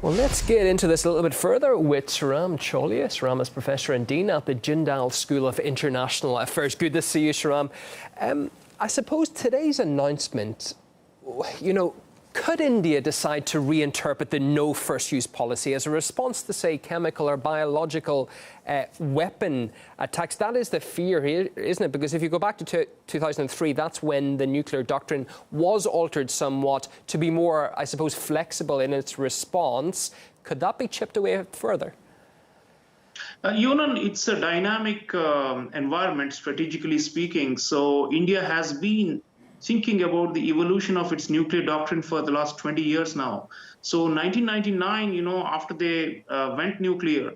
Well, let's get into this a little bit further with Sreeram Chaulia. Sreeram is Professor and Dean at the Jindal School of International Affairs. Good to see you, Sreeram. I suppose today's announcement, could India decide to reinterpret the no first use policy as a response to, say, chemical or biological weapon attacks? That is the fear here, isn't it? Because if you go back to 2003, that's when the nuclear doctrine was altered somewhat to be more, I suppose, flexible in its response. Could that be chipped away further? It's a dynamic environment, strategically speaking. So India has been thinking about the evolution of its nuclear doctrine for the last 20 years now. So 1999, after they went nuclear,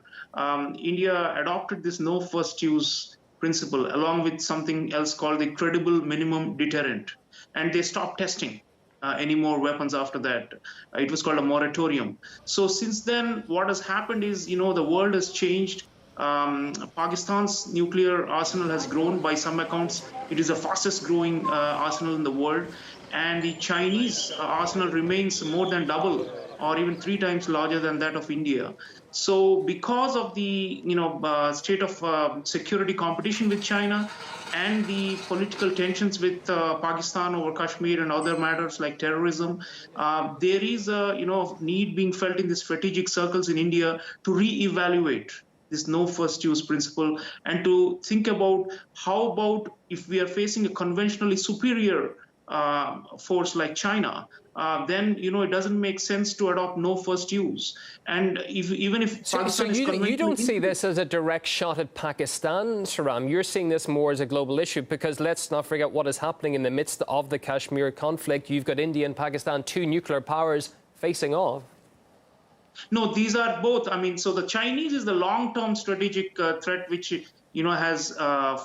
India adopted this no first use principle along with something else called the credible minimum deterrent. And they stopped testing any more weapons after that. It was called a moratorium. So since then, what has happened is, the world has changed. Pakistan's nuclear arsenal has grown by some accounts. It is the fastest growing arsenal in the world. And the Chinese arsenal remains more than double or even 3 times larger than that of India. So because of the state of security competition with China and the political tensions with Pakistan over Kashmir and other matters like terrorism, there is a need being felt in the strategic circles in India to reevaluate this no first use principle and to think about how about if we are facing a conventionally superior force like China, then it doesn't make sense to adopt no first use. And even if Pakistan is you don't see this as a direct shot at Pakistan, Sreeram. You're seeing this more as a global issue because let's not forget what is happening in the midst of the Kashmir conflict. You've got India and Pakistan, 2 nuclear powers facing off. No, these are both. So the Chinese is the long-term strategic threat, which has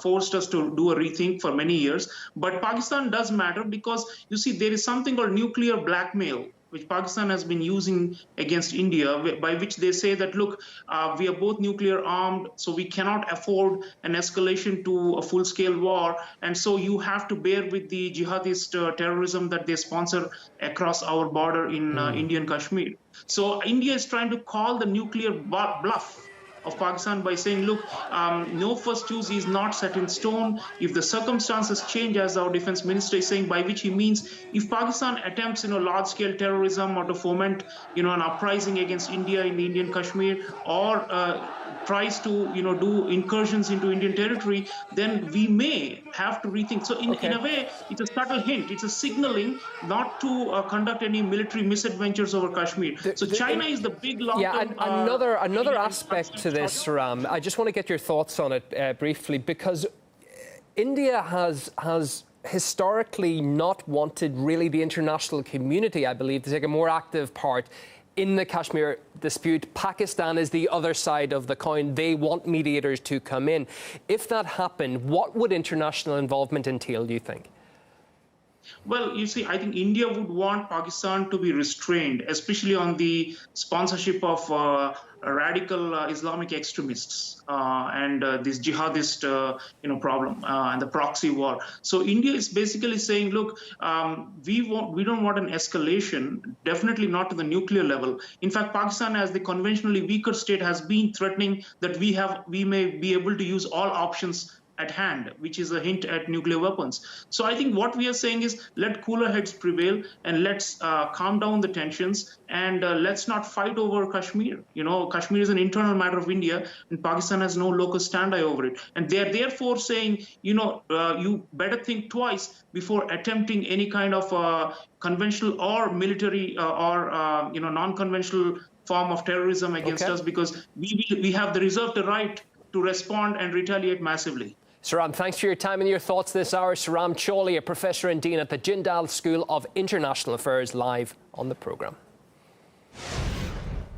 forced us to do a rethink for many years. But Pakistan does matter because, there is something called nuclear blackmail, which Pakistan has been using against India, by which they say that, look, we are both nuclear armed, so we cannot afford an escalation to a full-scale war. And so you have to bear with the jihadist terrorism that they sponsor across our border in Indian Kashmir. So India is trying to call the nuclear bluff of Pakistan by saying, look, no first use is not set in stone. If the circumstances change, as our defense minister is saying, by which he means if Pakistan attempts, large-scale terrorism or to foment, an uprising against India in the Indian Kashmir or tries to, do incursions into Indian territory, then we may have to rethink. So in a way, it's a subtle hint. It's a signaling not to conduct any military misadventures over Kashmir. So China is the big long-term... Yeah, another aspect to this, Sreeram, I just want to get your thoughts on it briefly, because India has historically not wanted really the international community, I believe, to take a more active part in the Kashmir dispute. Pakistan is the other side of the coin. They want mediators to come in. If that happened, what would international involvement entail, do you think? Well, I think India would want Pakistan to be restrained, especially on the sponsorship of radical Islamic extremists and this jihadist, problem and the proxy war. So India is basically saying, look, we don't want an escalation, definitely not to the nuclear level. In fact, Pakistan, as the conventionally weaker state, has been threatening that we may be able to use all options at hand, which is a hint at nuclear weapons. So I think what we are saying is let cooler heads prevail and let's calm down the tensions and let's not fight over Kashmir. Kashmir is an internal matter of India and Pakistan has no locus standi over it. And they're therefore saying, you better think twice before attempting any kind of conventional or military or, non-conventional form of terrorism against us, because we have the reserved right to respond and retaliate massively. Sreeram, thanks for your time and your thoughts this hour. Sreeram Chaulia, Professor and Dean at the Jindal School of International Affairs, live on the programme.